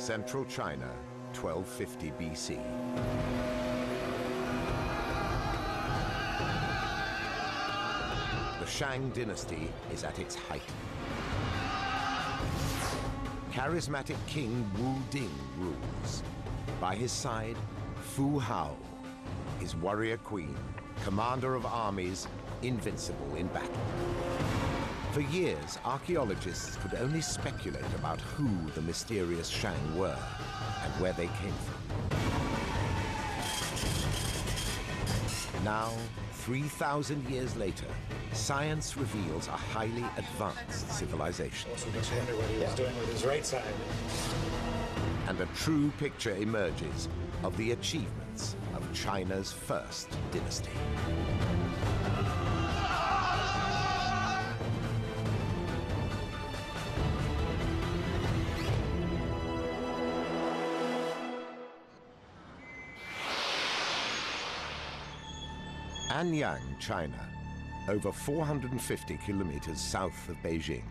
Central China, 1250 BC. The Shang dynasty is at its height. Charismatic King Wu Ding rules. By his side, Fu Hao, his warrior queen, commander of armies, invincible in battle. For years, archaeologists could only speculate about who the mysterious Shang were and where they came from. Now, 3,000 years later, science reveals a highly advanced civilization. Also makes you wonder what he was doing with his right side. And a true picture emerges of the achievements of China's first dynasty. Anyang, China, over 450 kilometers south of Beijing.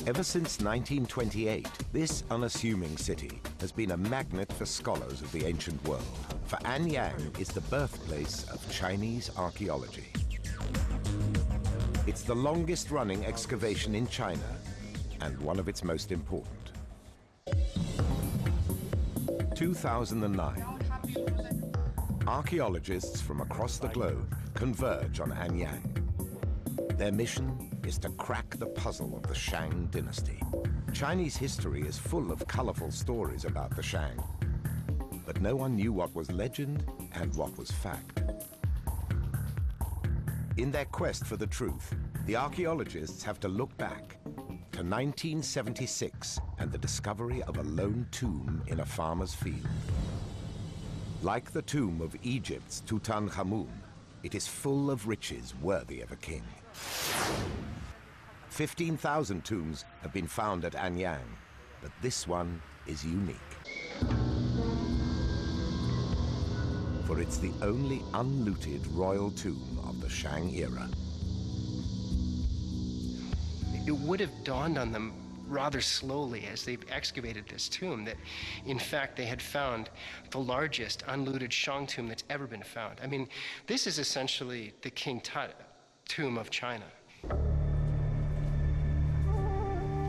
Ever since 1928, this unassuming city has been a magnet for scholars of the ancient world. For Anyang is the birthplace of Chinese archaeology. It's the longest-running excavation in China and one of its most important. 2009. Archaeologists from across the globe converge on Anyang. Their mission is to crack the puzzle of the Shang dynasty. Chinese history is full of colorful stories about the Shang, but no one knew what was legend and what was fact. In their quest for the truth, the archaeologists have to look back to 1976 and the discovery of a lone tomb in a farmer's field. Like the tomb of Egypt's Tutankhamun, it is full of riches worthy of a king. 15,000 tombs have been found at Anyang, but this one is unique. For it's the only unlooted royal tomb of the Shang era. It would have dawned on them rather slowly as they excavated this tomb that, in fact, they had found the largest unlooted Shang tomb that's ever been found. I mean, this is essentially the King Tut tomb of China.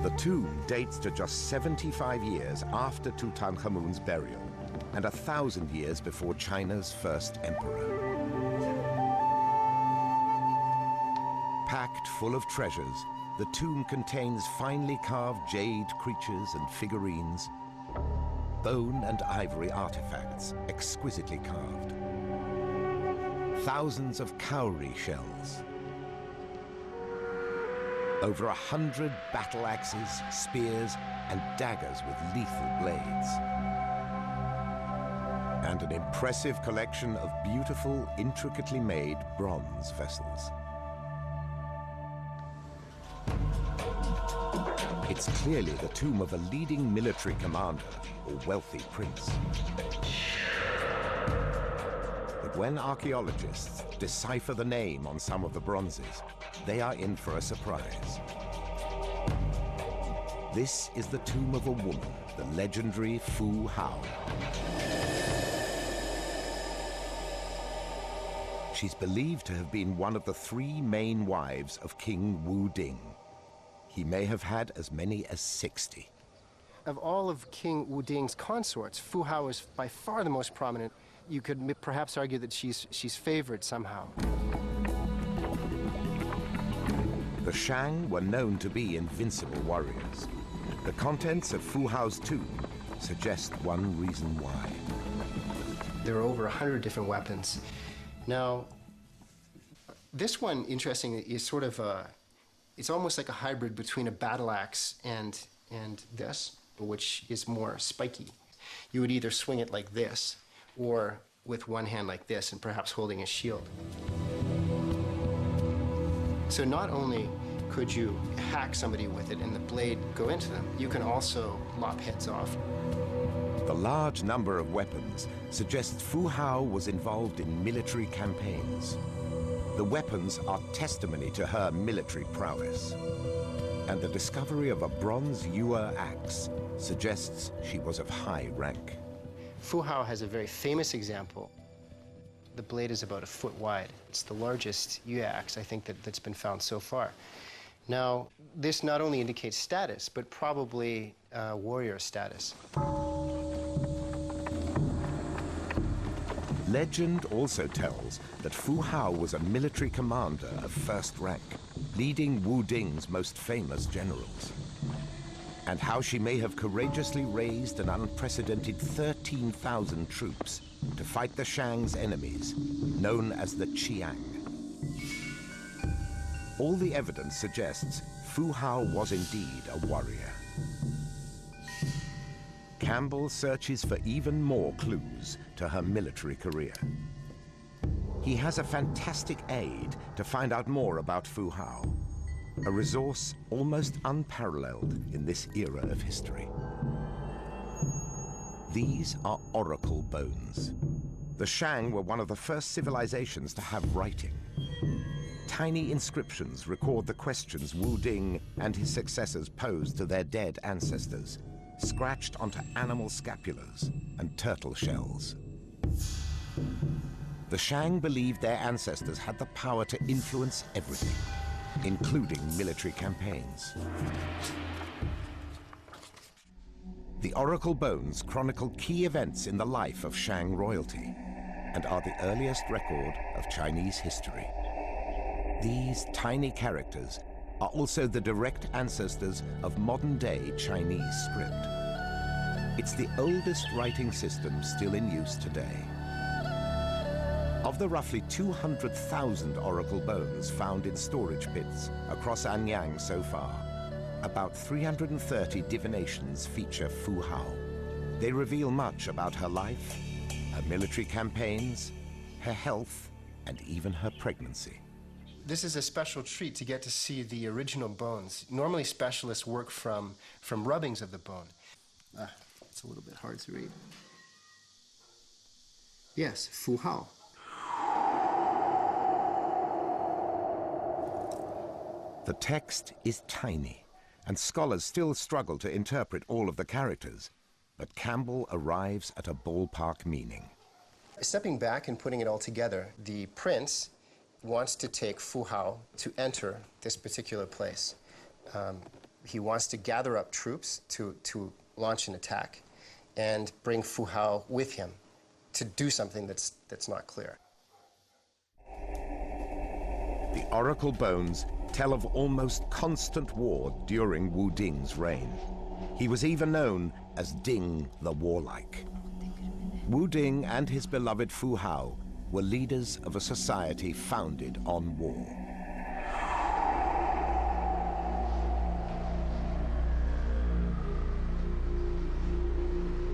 The tomb dates to just 75 years after Tutankhamun's burial and 1,000 years before China's first emperor. Packed full of treasures, the tomb contains finely carved jade creatures and figurines, bone and ivory artifacts exquisitely carved, thousands of cowrie shells, over 100 battle axes, spears, and daggers with lethal blades, and an impressive collection of beautiful, intricately made bronze vessels. It's clearly the tomb of a leading military commander or wealthy prince. But when archaeologists decipher the name on some of the bronzes, they are in for a surprise. This is the tomb of a woman, the legendary Fu Hao. She's believed to have been one of the 3 main wives of King Wu Ding. He may have had as many as 60. Of all of King Wu Ding's consorts, Fu Hao is by far the most prominent. You could perhaps argue that she's favored somehow. The Shang were known to be invincible warriors. The contents of Fu Hao's tomb suggest one reason why. There are over 100 different weapons. Now, this one, interestingly, is sort of it's almost like a hybrid between a battle axe and this, which is more spiky. You would either swing it like this, or with one hand like this, and perhaps holding a shield. So not only could you hack somebody with it and the blade go into them, you can also lop heads off. The large number of weapons suggests Fu Hao was involved in military campaigns. The weapons are testimony to her military prowess. And the discovery of a bronze ewer axe suggests she was of high rank. Fu Hao has a very famous example. The blade is about 1 foot wide. It's the largest ewer axe, I think, that's been found so far. Now, this not only indicates status, but probably warrior status. Legend also tells that Fu Hao was a military commander of first rank, leading Wu Ding's most famous generals, and how she may have courageously raised an unprecedented 13,000 troops to fight the Shang's enemies, known as the Qiang. All the evidence suggests Fu Hao was indeed a warrior. Campbell searches for even more clues to her military career. He has a fantastic aid to find out more about Fu Hao, a resource almost unparalleled in this era of history. These are oracle bones. The Shang were one of the first civilizations to have writing. Tiny inscriptions record the questions Wu Ding and his successors posed to their dead ancestors, scratched onto animal scapulars and turtle shells. The Shang believed their ancestors had the power to influence everything, including military campaigns. The oracle bones chronicle key events in the life of Shang royalty and are the earliest record of Chinese history. These tiny characters are also the direct ancestors of modern-day Chinese script. It's the oldest writing system still in use today. Of the roughly 200,000 oracle bones found in storage pits across Anyang so far, about 330 divinations feature Fu Hao. They reveal much about her life, her military campaigns, her health, and even her pregnancy. This is a special treat to get to see the original bones. Normally specialists work from rubbings of the bone. It's a little bit hard to read. Yes, Fu Hao. The text is tiny, and scholars still struggle to interpret all of the characters, but Campbell arrives at a ballpark meaning. Stepping back and putting it all together, the prince wants to take Fu Hao to enter this particular place. He wants to gather up troops to launch an attack and bring Fu Hao with him to do something that's not clear. The oracle bones tell of almost constant war during Wu Ding's reign. He was even known as Ding the Warlike. Wu Ding and his beloved Fu Hao were leaders of a society founded on war.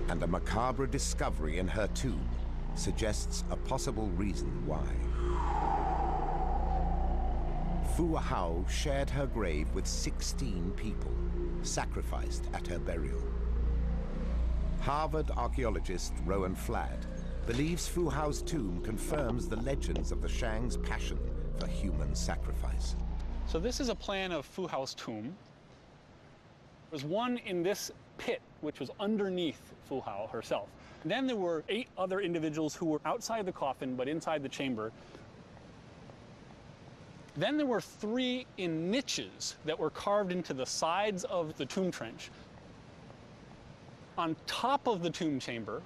And a macabre discovery in her tomb suggests a possible reason why. Fu Hao shared her grave with 16 people, sacrificed at her burial. Harvard archaeologist Rowan Fladd believes Fu Hao's tomb confirms the legends of the Shang's passion for human sacrifice. So this is a plan of Fu Hao's tomb. There was one in this pit, which was underneath Fu Hao herself. And then there were 8 other individuals who were outside the coffin, but inside the chamber. Then there were 3 in niches that were carved into the sides of the tomb trench. On top of the tomb chamber,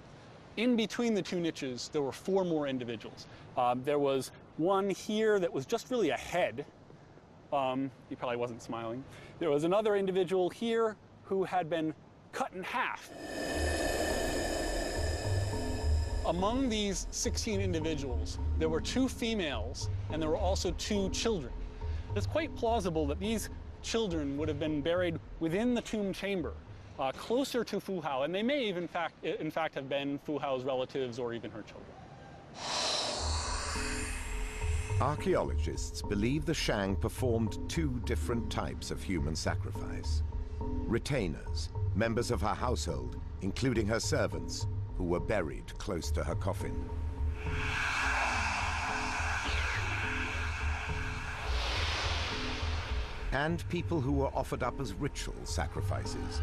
in between the 2 niches, there were 4 more individuals. There was one here that was just really a head. He probably wasn't smiling. There was another individual here who had been cut in half. Among these 16 individuals, there were 2 females, and there were also 2 children. It's quite plausible that these children would have been buried within the tomb chamber, closer to Fu Hao, and they may even, in fact, have been Fu Hao's relatives or even her children. Archaeologists believe the Shang performed 2 different types of human sacrifice. Retainers, members of her household, including her servants, who were buried close to her coffin. And people who were offered up as ritual sacrifices.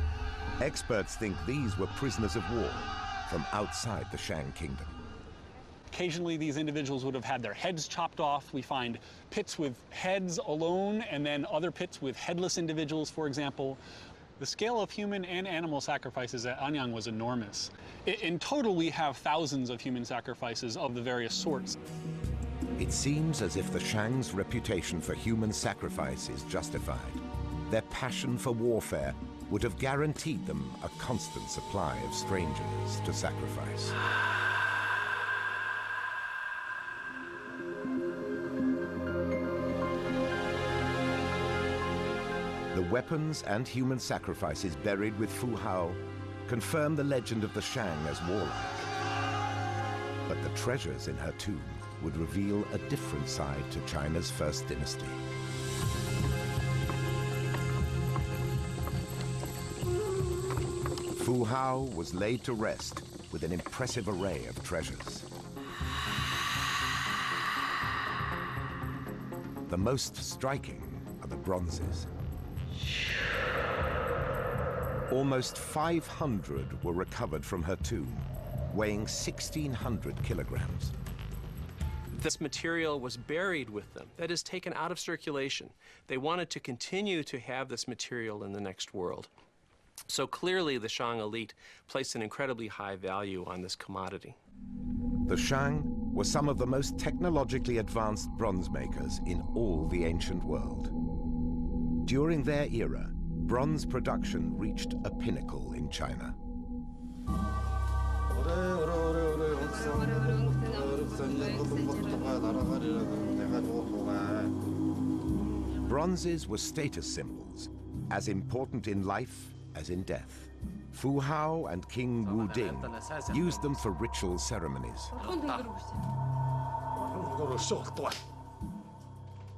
Experts think these were prisoners of war from outside the Shang kingdom. Occasionally, these individuals would have had their heads chopped off. We find pits with heads alone, and then other pits with headless individuals, for example. The scale of human and animal sacrifices at Anyang was enormous. In total, we have thousands of human sacrifices of the various sorts. It seems as if the Shang's reputation for human sacrifice is justified. Their passion for warfare would have guaranteed them a constant supply of strangers to sacrifice. The weapons and human sacrifices buried with Fu Hao confirm the legend of the Shang as warlike. But the treasures in her tomb would reveal a different side to China's first dynasty. Fu Hao was laid to rest with an impressive array of treasures. The most striking are the bronzes. Almost 500 were recovered from her tomb, weighing 1,600 kilograms. This material was buried with them, that is taken out of circulation. They wanted to continue to have this material in the next world. So clearly the Shang elite placed an incredibly high value on this commodity. The Shang were some of the most technologically advanced bronze makers in all the ancient world. During their era, bronze production reached a pinnacle in China. Bronzes were status symbols, as important in life as in death. Fu Hao and King Wu Ding used them for ritual ceremonies.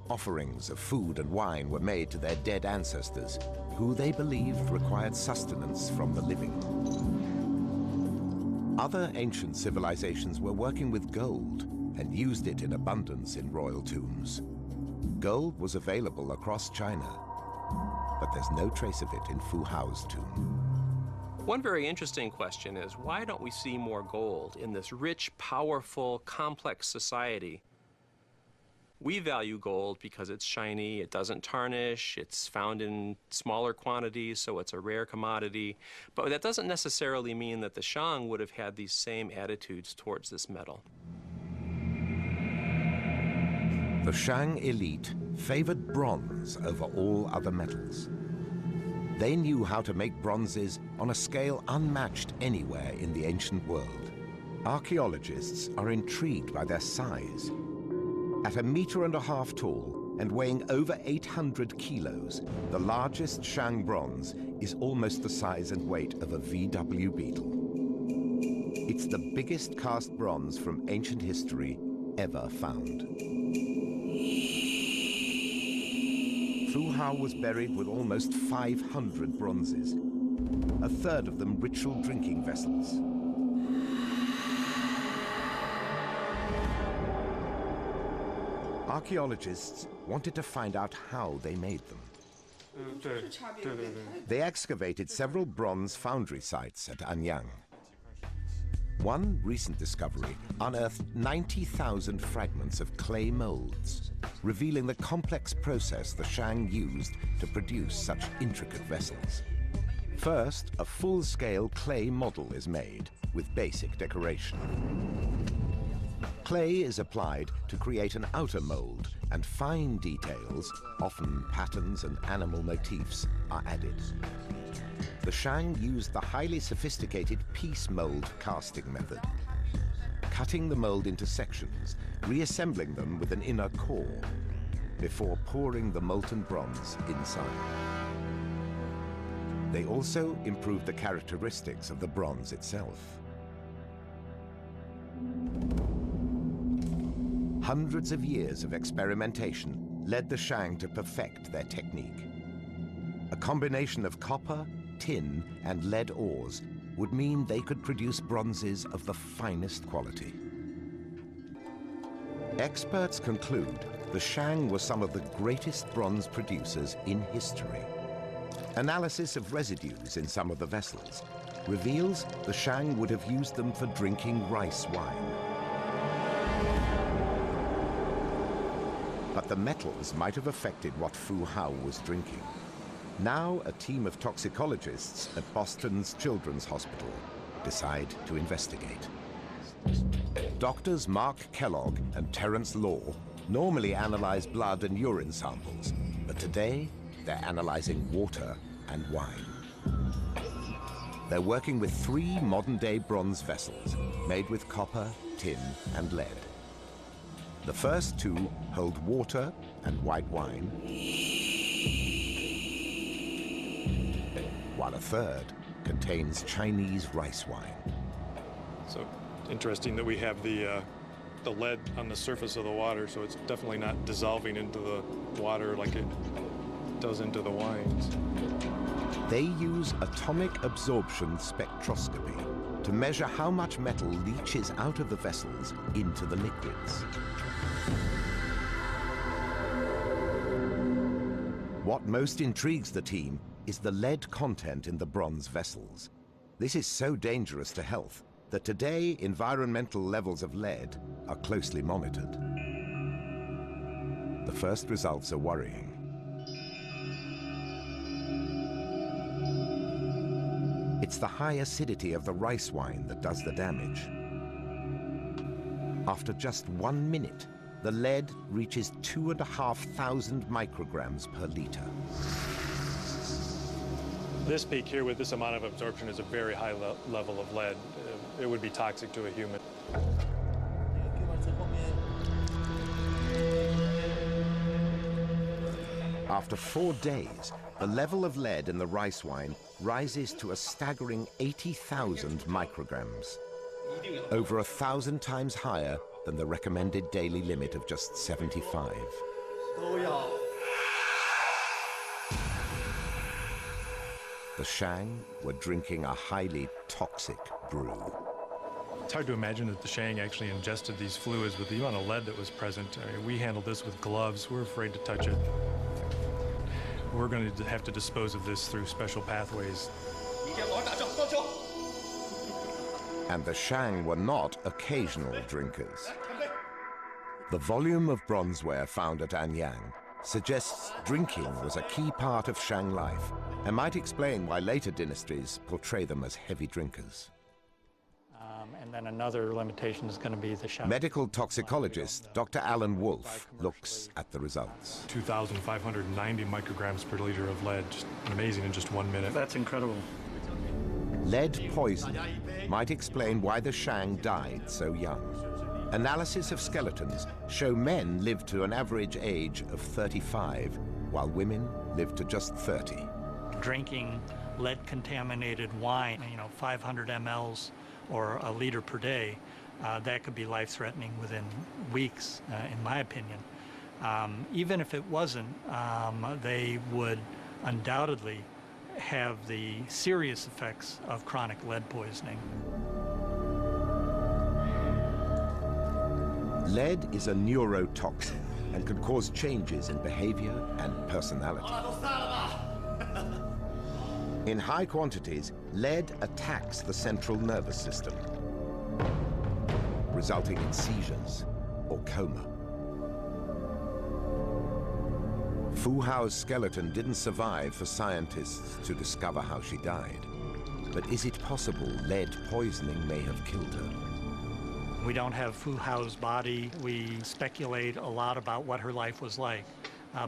Offerings of food and wine were made to their dead ancestors, who they believed required sustenance from the living. Other ancient civilizations were working with gold and used it in abundance in royal tombs. Gold was available across China, but there's no trace of it in Fu Hao's tomb. One very interesting question is, why don't we see more gold in this rich, powerful, complex society? We value gold because it's shiny, it doesn't tarnish, it's found in smaller quantities, so it's a rare commodity. But that doesn't necessarily mean that the Shang would have had these same attitudes towards this metal. The Shang elite favored bronze over all other metals. They knew how to make bronzes on a scale unmatched anywhere in the ancient world. Archaeologists are intrigued by their size. At 1.5 meters tall and weighing over 800 kilos, the largest Shang bronze is almost the size and weight of a VW Beetle. It's the biggest cast bronze from ancient history ever found. Fu Hao was buried with almost 500 bronzes, a third of them ritual drinking vessels. Archaeologists wanted to find out how they made them. They excavated several bronze foundry sites at Anyang. One recent discovery unearthed 90,000 fragments of clay molds, revealing the complex process the Shang used to produce such intricate vessels. First, a full-scale clay model is made with basic decoration. Clay is applied to create an outer mold, and fine details, often patterns and animal motifs, are added. The Shang used the highly sophisticated piece mold casting method, cutting the mold into sections, reassembling them with an inner core, before pouring the molten bronze inside. They also improved the characteristics of the bronze itself. Hundreds of years of experimentation led the Shang to perfect their technique. A combination of copper, tin, and lead ores would mean they could produce bronzes of the finest quality. Experts conclude the Shang were some of the greatest bronze producers in history. Analysis of residues in some of the vessels reveals the Shang would have used them for drinking rice wine. But the metals might have affected what Fu Hao was drinking. Now a team of toxicologists at Boston's Children's Hospital decide to investigate. Doctors Mark Kellogg and Terence Law normally analyze blood and urine samples, but today they're analyzing water and wine. They're working with 3 modern-day bronze vessels made with copper, tin, and lead. The first 2 hold water and white wine, while a third contains Chinese rice wine. So interesting that we have the lead on the surface of the water, so it's definitely not dissolving into the water like it does into the wines. They use atomic absorption spectroscopy to measure how much metal leaches out of the vessels into the liquids. What most intrigues the team is the lead content in the bronze vessels. This is so dangerous to health that today environmental levels of lead are closely monitored. The first results are worrying. It's the high acidity of the rice wine that does the damage. After just 1 minute, the lead reaches 2,500 micrograms per liter. This peak here with this amount of absorption is a very high level of lead. It would be toxic to a human. After 4 days, the level of lead in the rice wine rises to a staggering 80,000 micrograms, over 1,000 times higher than the recommended daily limit of just 75. The Shang were drinking a highly toxic brew. It's hard to imagine that the Shang actually ingested these fluids with the amount of lead that was present. I mean, we handled this with gloves. We're afraid to touch it. We're going to have to dispose of this through special pathways. And the Shang were not occasional drinkers. The volume of bronzeware found at Anyang suggests drinking was a key part of Shang life and might explain why later dynasties portray them as heavy drinkers. And then another limitation is going to be the Shang. Medical toxicologist Dr. Alan Wolfe looks at the results. 2,590 micrograms per liter of lead, just amazing in just 1 minute. That's incredible. Lead poison might explain why the Shang died so young. Analysis of skeletons show men lived to an average age of 35, while women lived to just 30. Drinking lead-contaminated wine, 500 mLs or a liter per day, that could be life-threatening within weeks, in my opinion. Even if it wasn't, they would undoubtedly have the serious effects of chronic lead poisoning. Lead is a neurotoxin and can cause changes in behavior and personality. In high quantities, lead attacks the central nervous system, resulting in seizures or coma. Fu Hao's skeleton didn't survive for scientists to discover how she died. But is it possible lead poisoning may have killed her? We don't have Fu Hao's body. We speculate a lot about what her life was like.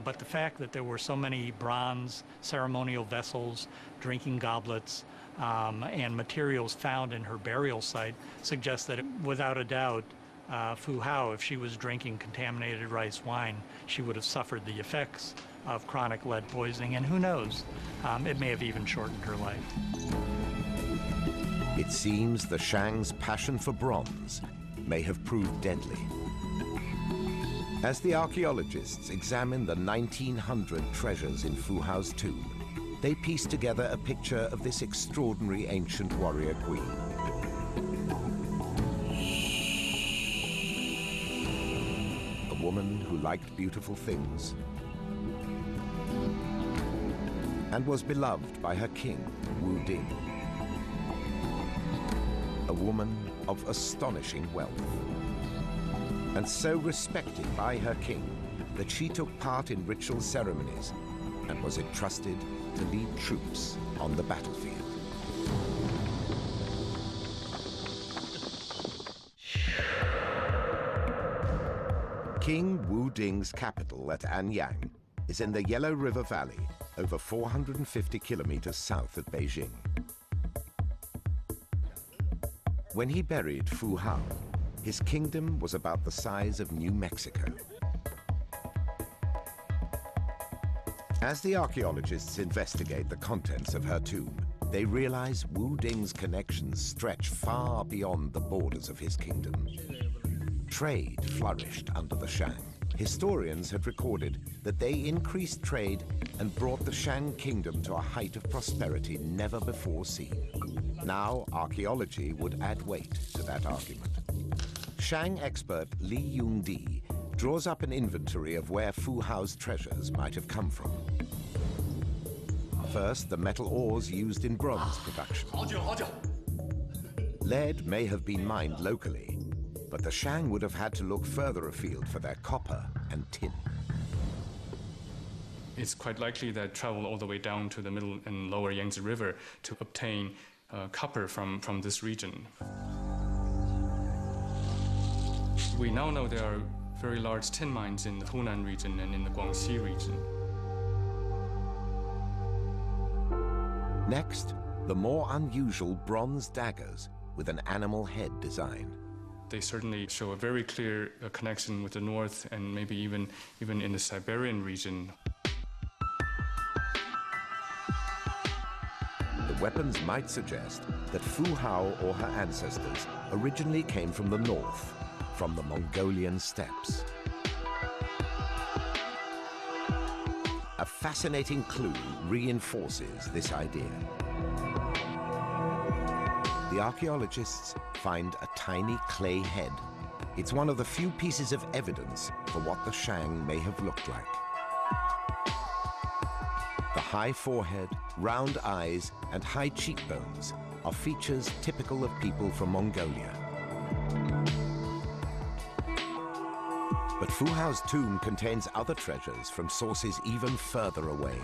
But the fact that there were so many bronze ceremonial vessels, drinking goblets, and materials found in her burial site suggests that, without a doubt, Fu Hao, if she was drinking contaminated rice wine, she would have suffered the effects of chronic lead poisoning, and who knows, it may have even shortened her life. It seems the Shang's passion for bronze may have proved deadly. As the archaeologists examine the 1900 treasures in Fu Hao's tomb, they piece together a picture of this extraordinary ancient warrior queen. A woman who liked beautiful things and was beloved by her king, Wu Ding. A woman of astonishing wealth, and so respected by her king that she took part in ritual ceremonies and was entrusted to lead troops on the battlefield. King Wu Ding's capital at Anyang is in the Yellow River Valley, over 450 kilometers south of Beijing. When he buried Fu Hao, his kingdom was about the size of New Mexico. As the archaeologists investigate the contents of her tomb, they realize Wu Ding's connections stretch far beyond the borders of his kingdom. Trade flourished under the Shang. Historians had recorded that they increased trade and brought the Shang kingdom to a height of prosperity never before seen. Now, archaeology would add weight to that argument. Shang expert Li Yongdi draws up an inventory of where Fu Hao's treasures might have come from. First, the metal ores used in bronze production. Lead may have been mined locally, but the Shang would have had to look further afield for their copper and tin. It's quite likely that travel all the way down to the middle and lower Yangtze River to obtain copper from this region. We now know there are very large tin mines in the Hunan region and in the Guangxi region. Next, the more unusual bronze daggers with an animal head design. They certainly show a very clear connection with the north and maybe even in the Siberian region. The weapons might suggest that Fu Hao or her ancestors originally came from the north, from the Mongolian steppes. A fascinating clue reinforces this idea. The archaeologists find a tiny clay head. It's one of the few pieces of evidence for what the Shang may have looked like. The high forehead, round eyes, and high cheekbones are features typical of people from Mongolia. But Fu Hao's tomb contains other treasures from sources even further away.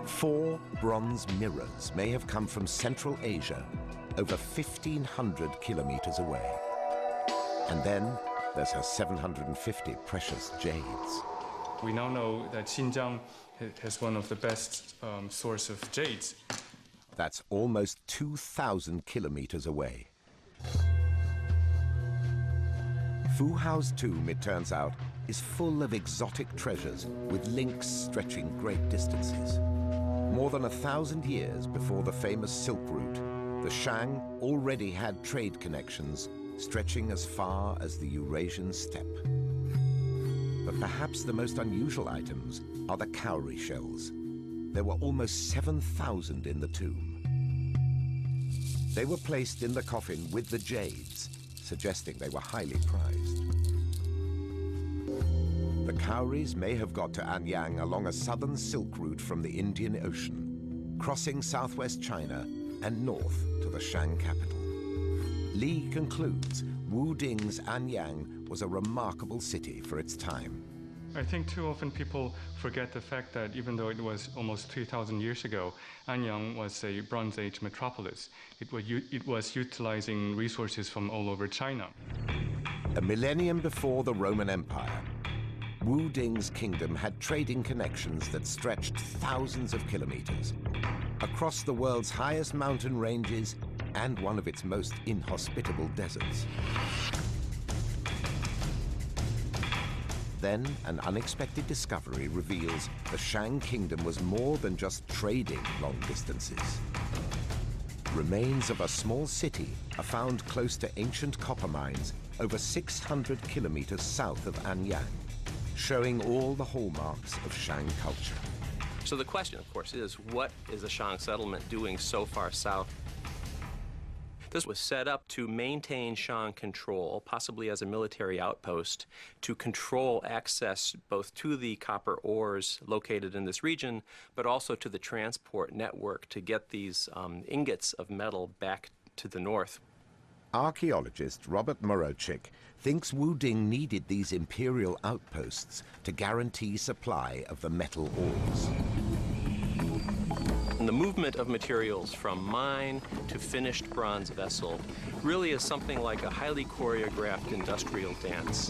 4 bronze mirrors may have come from Central Asia, over 1,500 kilometers away. And then there's her 750 precious jades. We now know that Xinjiang has one of the best source of jades. That's almost 2,000 kilometers away. Fu Hao's tomb, it turns out, is full of exotic treasures with links stretching great distances. More than 1,000 years before the famous Silk Route, the Shang already had trade connections stretching as far as the Eurasian steppe. But perhaps the most unusual items are the cowrie shells. There were almost 7,000 in the tomb. They were placed in the coffin with the jades, suggesting they were highly prized. The cowries may have got to Anyang along a southern silk route from the Indian Ocean, crossing southwest China and north to the Shang capital. Li concludes Wu Ding's Anyang was a remarkable city for its time. I think too often people forget the fact that even though it was almost 3,000 years ago, Anyang was a Bronze Age metropolis. It was utilizing resources from all over China. A millennium before the Roman Empire, Wu Ding's kingdom had trading connections that stretched thousands of kilometers across the world's highest mountain ranges and one of its most inhospitable deserts. Then, an unexpected discovery reveals the Shang kingdom was more than just trading long distances. Remains of a small city are found close to ancient copper mines over 600 kilometers south of Anyang, showing all the hallmarks of Shang culture. So the question, of course, is what is the Shang settlement doing so far south? This was set up to maintain Shang control, possibly as a military outpost, to control access both to the copper ores located in this region, but also to the transport network to get these ingots of metal back to the north. Archaeologist Robert Morochik thinks Wu Ding needed these imperial outposts to guarantee supply of the metal ores. And the movement of materials from mine to finished bronze vessel really is something like a highly choreographed industrial dance,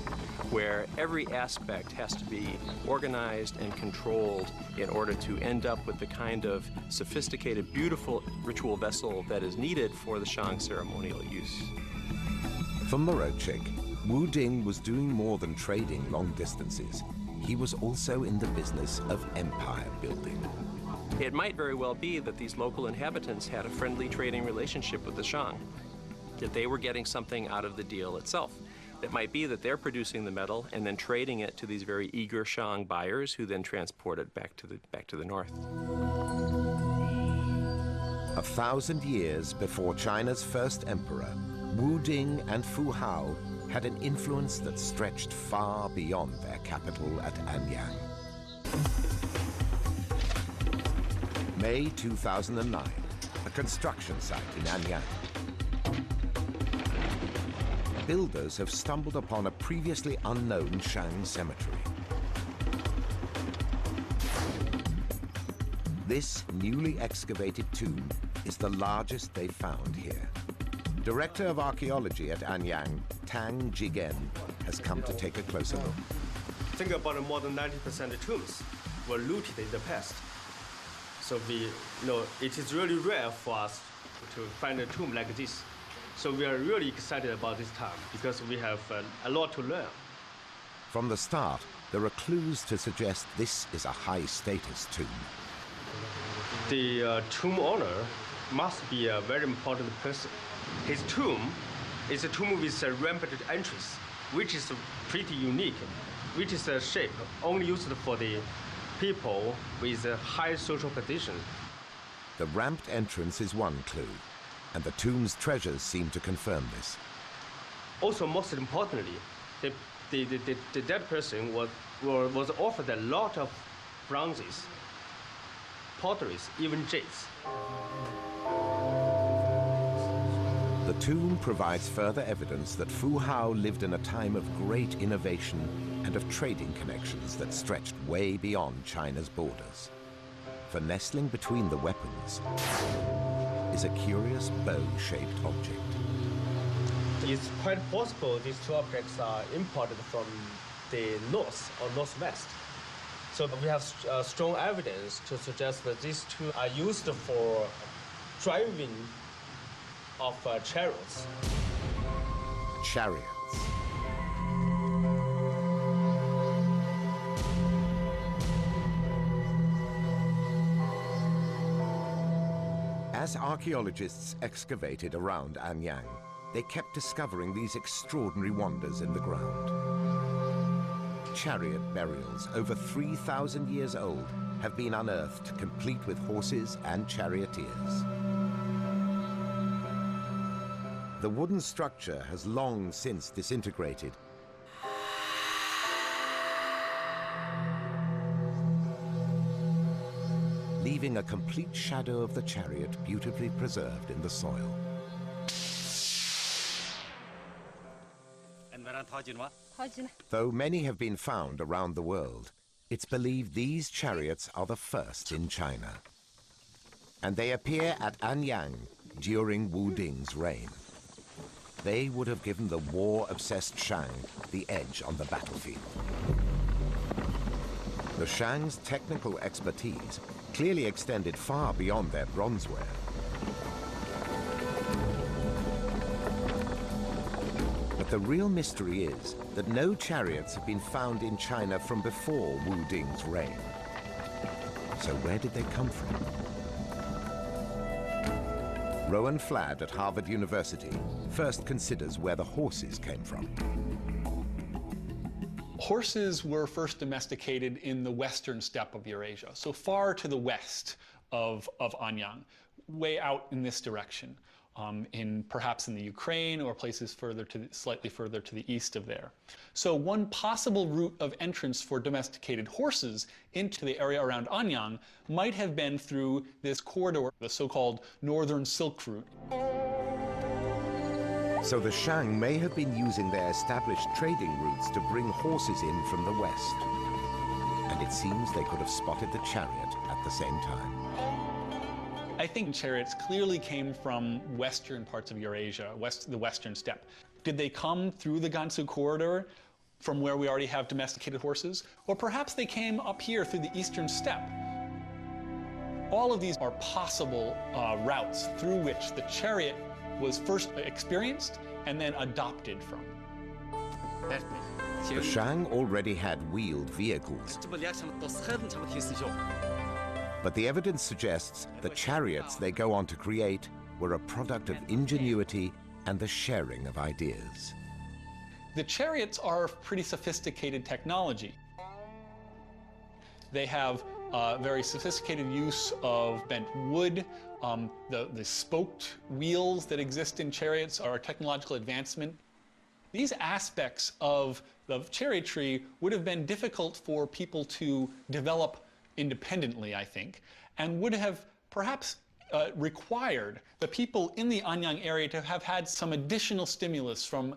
where every aspect has to be organized and controlled in order to end up with the kind of sophisticated, beautiful ritual vessel that is needed for the Shang ceremonial use. For Morochik, Wu Ding was doing more than trading long distances. He was also in the business of empire building. It might very well be that these local inhabitants had a friendly trading relationship with the Shang, that they were getting something out of the deal itself. It might be that they're producing the metal and then trading it to these very eager Shang buyers who then transport it back to the north. 1,000 years before China's first emperor, Wu Ding and Fu Hao had an influence that stretched far beyond their capital at Anyang. May 2009, a construction site in Anyang. Builders have stumbled upon a previously unknown Shang cemetery. This newly excavated tomb is the largest they've found here. Director of Archaeology at Anyang, Tang Jigen, has come to take a closer look. Think about more than 90% of tombs were looted in the past. So it is really rare for us to find a tomb like this. So we are really excited about this time because we have a lot to learn. From the start, there are clues to suggest this is a high-status tomb. The tomb owner must be a very important person. His tomb is a tomb with a rampant entrance, which is pretty unique, which is a shape only used for the people with a high social position. The ramped entrance is one clue, and the tomb's treasures seem to confirm this. Also, most importantly, the dead person was offered a lot of bronzes, potteries, even jades. The tomb provides further evidence that Fu Hao lived in a time of great innovation and of trading connections that stretched way beyond China's borders. For nestling between the weapons is a curious bow-shaped object. It's quite possible these two objects are imported from the north or northwest. So we have strong evidence to suggest that these two are used for driving of chariots. Chariots. As archaeologists excavated around Anyang, they kept discovering these extraordinary wonders in the ground. Chariot burials over 3,000 years old have been unearthed, complete with horses and charioteers. The wooden structure has long since disintegrated, leaving a complete shadow of the chariot beautifully preserved in the soil. Though many have been found around the world, it's believed these chariots are the first in China. And they appear at Anyang during Wu Ding's reign. They would have given the war-obsessed Shang the edge on the battlefield. The Shang's technical expertise clearly extended far beyond their bronzeware. But the real mystery is that no chariots have been found in China from before Wu Ding's reign. So where did they come from? Rowan Fladd at Harvard University first considers where the horses came from. Horses were first domesticated in the western steppe of Eurasia, so far to the west of Anyang, way out in this direction, perhaps in the Ukraine or places slightly further to the east of there. So one possible route of entrance for domesticated horses into the area around Anyang might have been through this corridor, the so-called Northern Silk Route. So the Shang may have been using their established trading routes to bring horses in from the west. And it seems they could have spotted the chariot at the same time. I think chariots clearly came from western parts of Eurasia, the western steppe. Did they come through the Gansu corridor from where we already have domesticated horses? Or perhaps they came up here through the eastern steppe. All of these are possible routes through which the chariot was first experienced and then adopted from. The Shang already had wheeled vehicles. But the evidence suggests the chariots they go on to create were a product of ingenuity and the sharing of ideas. The chariots are pretty sophisticated technology. They have very sophisticated use of bent wood. The spoked wheels that exist in chariots are a technological advancement. These aspects of the chariotry would have been difficult for people to develop independently, I think, and would have perhaps required the people in the Anyang area to have had some additional stimulus from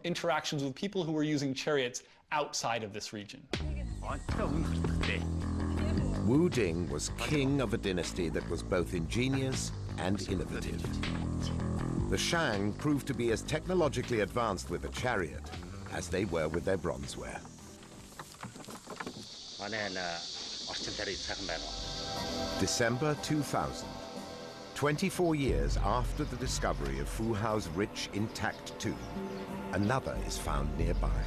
interactions with people who were using chariots outside of this region. Wu Ding was king of a dynasty that was both ingenious and innovative. The Shang proved to be as technologically advanced with the chariot as they were with their bronzeware. December 2000, 24 years after the discovery of Fu Hao's rich, intact tomb, another is found nearby.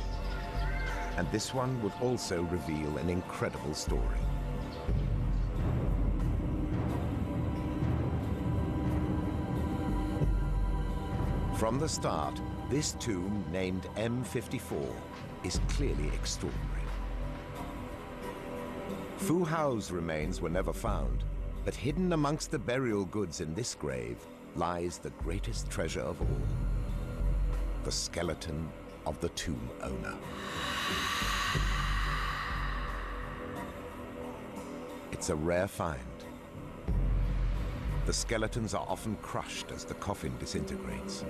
And this one would also reveal an incredible story. From the start, this tomb, named M54, is clearly extraordinary. Fu Hao's remains were never found, but hidden amongst the burial goods in this grave lies the greatest treasure of all, the skeleton of the tomb owner. It's a rare find. The skeletons are often crushed as the coffin disintegrates.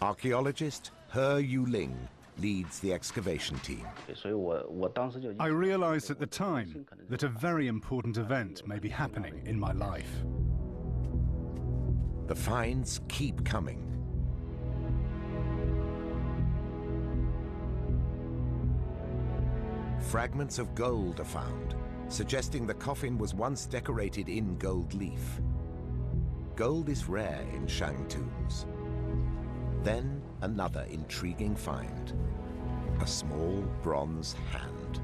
Archaeologist He Yuling leads the excavation team. I realized at the time that a very important event may be happening in my life. The finds keep coming. Fragments of gold are found, suggesting the coffin was once decorated in gold leaf. Gold is rare in Shang tombs. Then another intriguing find, a small bronze hand.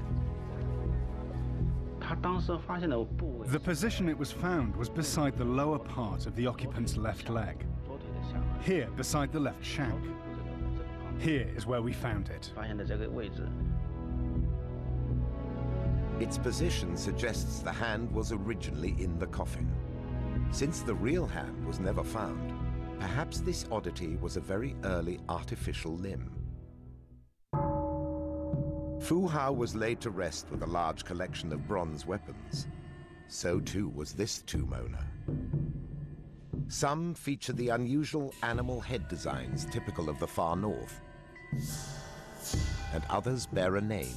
The position it was found was beside the lower part of the occupant's left leg. Here, beside the left shank. Here is where we found it. Its position suggests the hand was originally in the coffin. Since the real hand was never found, perhaps this oddity was a very early artificial limb. Fu Hao was laid to rest with a large collection of bronze weapons. So too was this tomb owner. Some feature the unusual animal head designs typical of the far north, and others bear a name.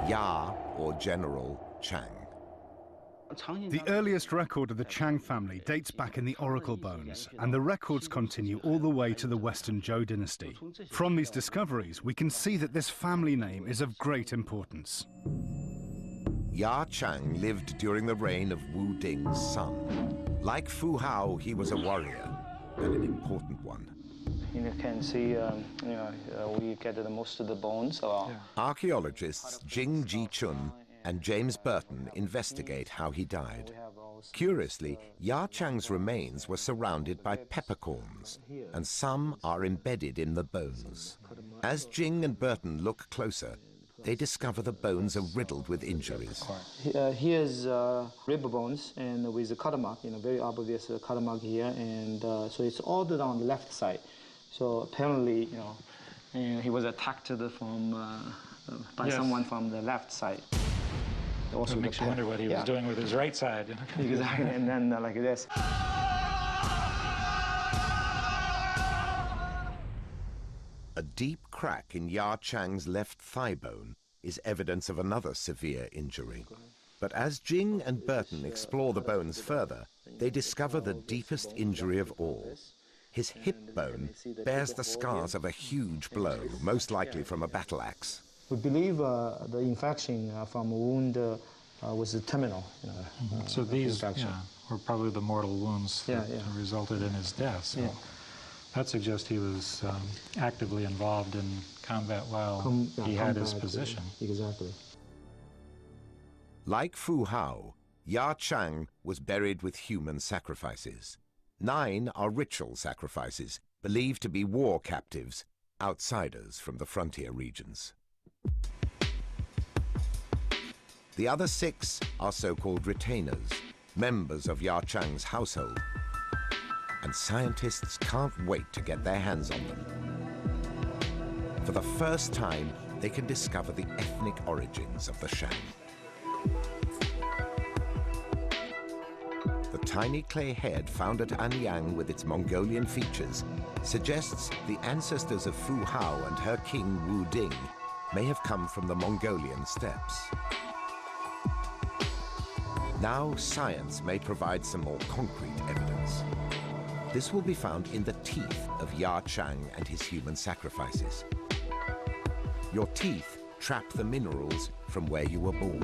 Ya, or General Chang. The earliest record of the Chang family dates back in the Oracle Bones, and the records continue all the way to the Western Zhou dynasty. From these discoveries, we can see that this family name is of great importance. Ya Chang lived during the reign of Wu Ding's son. Like Fu Hao, he was a warrior, and an important one. You can see, we get most of the bones. Archaeologists Jing Ji Chun and James Burton investigate how he died. Curiously, Ya Chang's remains were surrounded by peppercorns, and some are embedded in the bones. As Jing and Burton look closer, they discover the bones are riddled with injuries. Here's rib bones and with a cut mark, very obvious cut mark here, and so it's all on the left side. So apparently, he was attacked from by someone from the left side. Also, it makes you wonder what he was doing with his right side. Exactly, and then like this. A deep crack in Ya Chang's left thigh bone is evidence of another severe injury. But as Jing and Burton explore the bones further, they discover the deepest injury of all. His hip bone bears the scars of a huge blow, most likely from a battle axe. We believe the infection from a wound was terminal. So these were probably the mortal wounds that resulted in his death. So that suggests he was actively involved in combat while he had his position. Exactly. Like Fu Hao, Ya Chang was buried with human sacrifices. 9 are ritual sacrifices, believed to be war captives, outsiders from the frontier regions. The other 6 are so-called retainers, members of Ya Chang's household, and scientists can't wait to get their hands on them. For the first time, they can discover the ethnic origins of the Shang. The tiny clay head found at Anyang with its Mongolian features suggests the ancestors of Fu Hao and her king Wu Ding may have come from the Mongolian steppes. Now science may provide some more concrete evidence. This will be found in the teeth of Ya Chang and his human sacrifices. Your teeth trap the minerals from where you were born.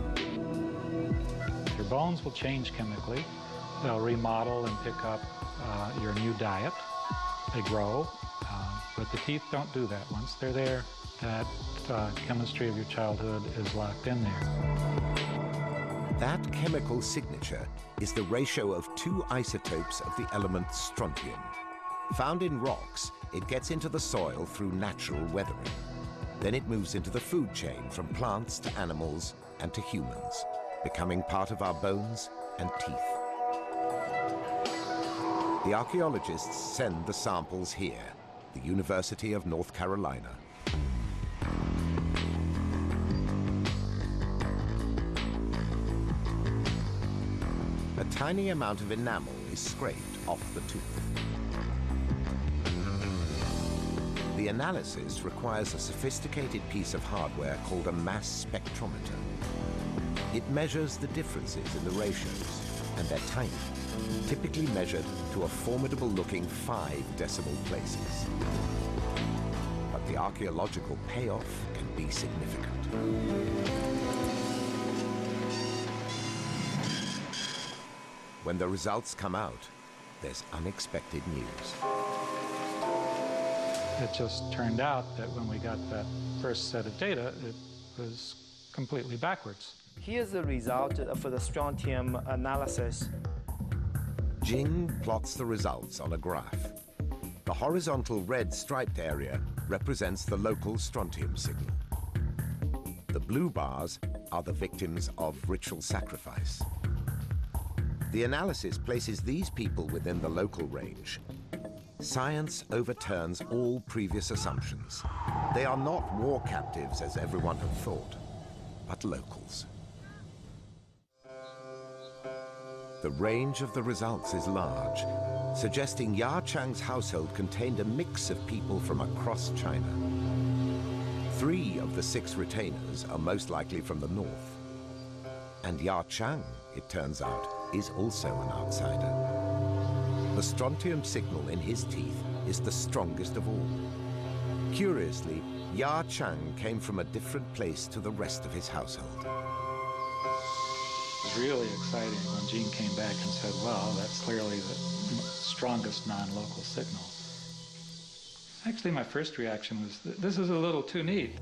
Your bones will change chemically. They'll remodel and pick up your new diet. They grow, but the teeth don't do that. Once they're there, that chemistry of your childhood is locked in there. That chemical signature is the ratio of 2 isotopes of the element strontium. Found in rocks, it gets into the soil through natural weathering. Then it moves into the food chain from plants to animals and to humans, becoming part of our bones and teeth. The archaeologists send the samples here, the University of North Carolina. A tiny amount of enamel is scraped off the tooth. The analysis requires a sophisticated piece of hardware called a mass spectrometer. It measures the differences in the ratios, and they're tiny, typically measured to a formidable-looking 5 decimal places. But the archaeological payoff can be significant. When the results come out, there's unexpected news. It just turned out that when we got that first set of data, it was completely backwards. Here's the result for the strontium analysis. Jing plots the results on a graph. The horizontal red striped area represents the local strontium signal. The blue bars are the victims of ritual sacrifice. The analysis places these people within the local range. Science overturns all previous assumptions. They are not war captives as everyone had thought, but locals. The range of the results is large, suggesting Ya Chang's household contained a mix of people from across China. 3 of the 6 retainers are most likely from the north. And Ya Chang, it turns out, is also an outsider. The strontium signal in his teeth is the strongest of all. Curiously, Ya Chang came from a different place to the rest of his household. It was really exciting when Gene came back and said, well, that's clearly the strongest non-local signal. Actually, my first reaction was, this is a little too neat.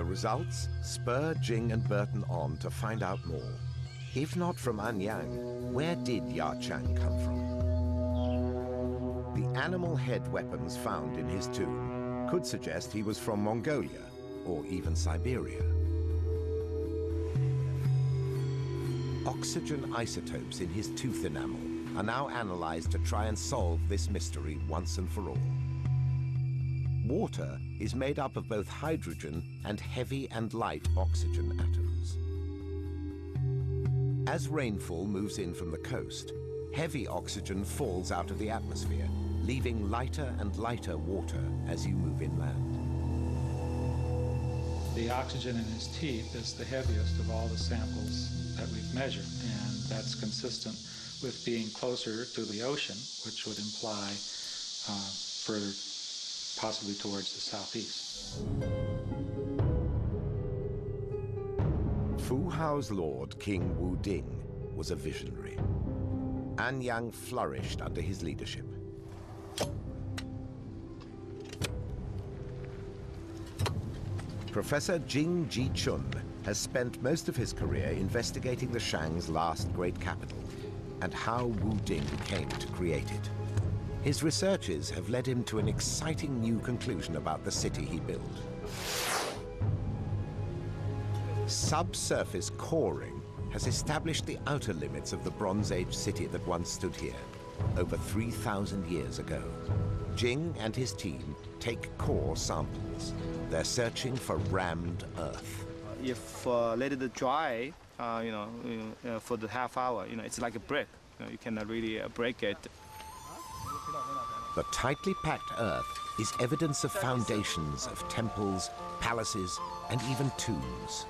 The results spur Jing and Burton on to find out more. If not from Anyang, where did Yachang come from? The animal head weapons found in his tomb could suggest he was from Mongolia or even Siberia. Oxygen isotopes in his tooth enamel are now analyzed to try and solve this mystery once and for all. Water is made up of both hydrogen and heavy and light oxygen atoms. As rainfall moves in from the coast, heavy oxygen falls out of the atmosphere, leaving lighter and lighter water as you move inland. The oxygen in his teeth is the heaviest of all the samples that we've measured, and that's consistent with being closer to the ocean, which would imply further, possibly towards the southeast. Fu Hao's lord, King Wu Ding, was a visionary. Anyang flourished under his leadership. Professor Jing Ji-chun has spent most of his career investigating the Shang's last great capital and how Wu Ding came to create it. His researches have led him to an exciting new conclusion about the city he built. Subsurface coring has established the outer limits of the Bronze Age city that once stood here, over 3,000 years ago. Jing and his team take core samples. They're searching for rammed earth. If let it dry, for the half hour, it's like a brick. You cannot really break it. The tightly packed earth is evidence of foundations of temples, palaces, and even tombs.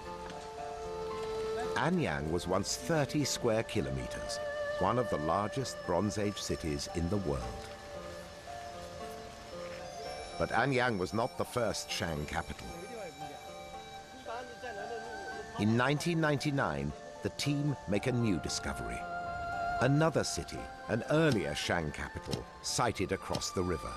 Anyang was once 30 square kilometers, one of the largest Bronze Age cities in the world. But Anyang was not the first Shang capital. In 1999, the team make a new discovery. Another city, an earlier Shang capital, sighted across the river.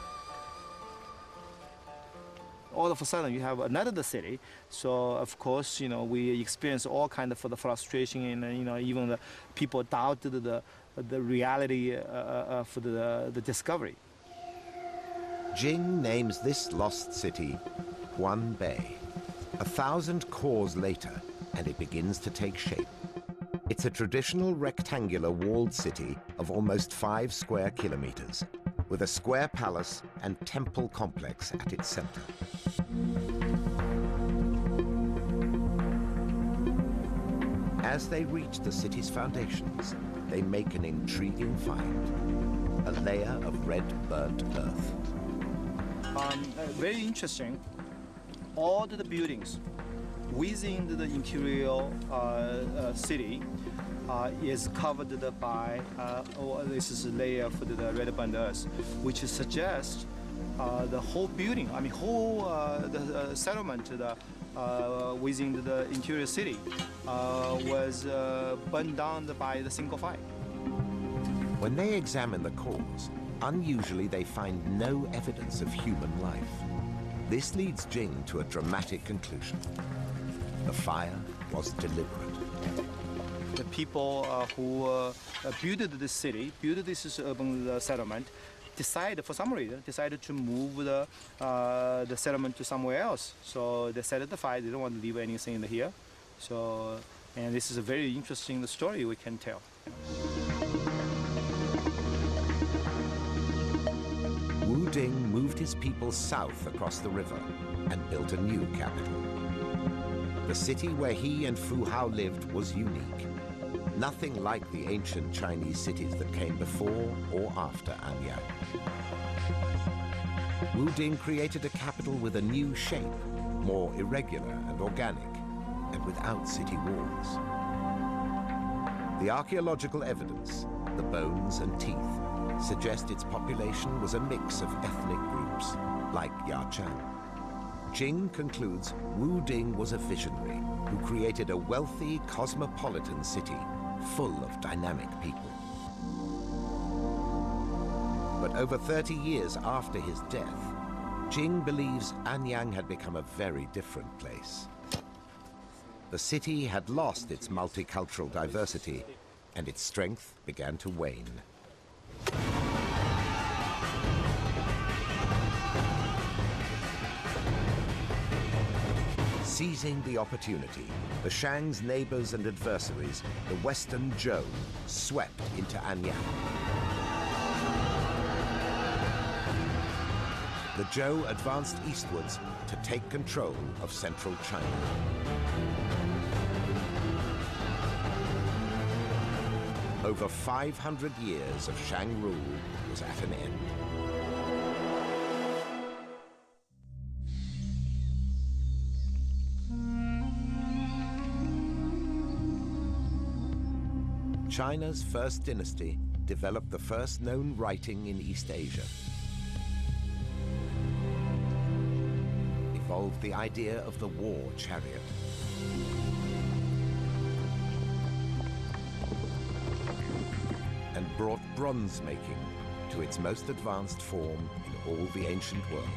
All of a sudden, you have another city. So, of course, we experience all kind of the frustration, and even the people doubted the reality for the discovery. Jing names this lost city Guan Bay. 1,000 cores later, and it begins to take shape. It's a traditional rectangular walled city of almost 5 square kilometers, with a square palace and temple complex at its center. As they reach the city's foundations, they make an intriguing find, a layer of red burnt earth. Very interesting. All the buildings within the interior city is covered by this is a layer for the red burnt earth, which suggests the whole building, the settlement within the interior city was burned down by the single fire. When they examine the cores, unusually they find no evidence of human life. This leads Jing to a dramatic conclusion. The fire was deliberate. The people who built this city, built this urban settlement, decided to move the settlement to somewhere else. So they set the fire. They don't want to leave anything in here. So, and this is a very interesting story we can tell. Wu Ding moved his people south across the river and built a new capital. The city where he and Fu Hao lived was unique. Nothing like the ancient Chinese cities that came before or after Anyang. Wu Ding created a capital with a new shape, more irregular and organic, and without city walls. The archaeological evidence, the bones and teeth, suggest its population was a mix of ethnic groups, like Yachang. Jing concludes Wu Ding was a visionary who created a wealthy, cosmopolitan city full of dynamic people. But over 30 years after his death, Jing believes Anyang had become a very different place. The city had lost its multicultural diversity, and its strength began to wane. Seizing the opportunity, the Shang's neighbors and adversaries, the Western Zhou, swept into Anyang. The Zhou advanced eastwards to take control of central China. Over 500 years of Shang rule was at an end. China's first dynasty developed the first known writing in East Asia. Evolved the idea of the war chariot. And brought bronze making to its most advanced form in all the ancient world.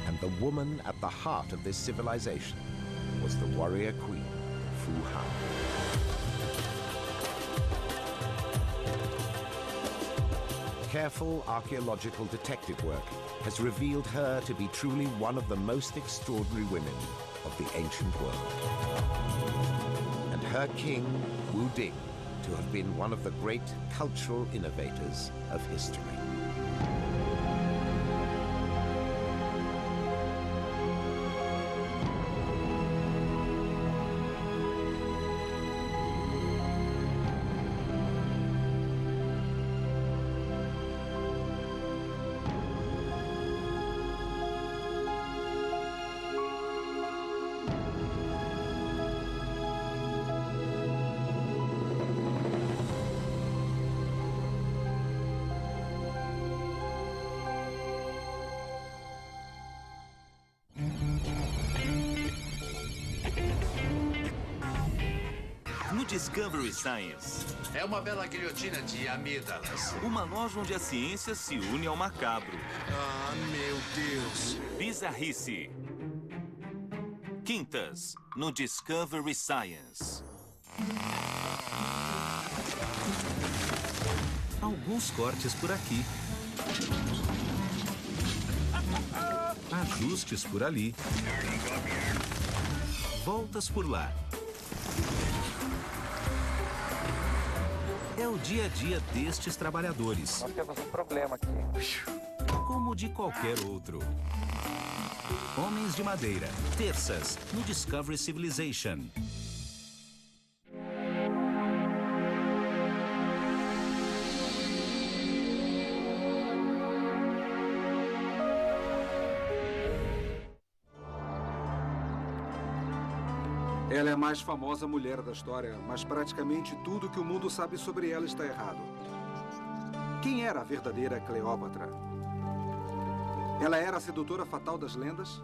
And the woman at the heart of this civilization was the warrior queen, Fu Hao. Careful archaeological detective work has revealed her to be truly one of the most extraordinary women of the ancient world. And her king, Wu Ding, to have been one of the great cultural innovators of history. Discovery Science. É uma bela guilhotina de amígdalas. Uma loja onde a ciência se une ao macabro. Ah, meu Deus. Bizarrice. Quintas, no Discovery Science. Alguns cortes por aqui. Ajustes por ali. Voltas por lá. É o dia a dia destes trabalhadores. Nós temos um problema aqui. Como de qualquer outro. Homens de Madeira. Terças, no Discovery Civilization. Ela é a mais famosa mulher da história, mas praticamente tudo que o mundo sabe sobre ela está errado. Quem era a verdadeira Cleópatra? Ela era a sedutora fatal das lendas?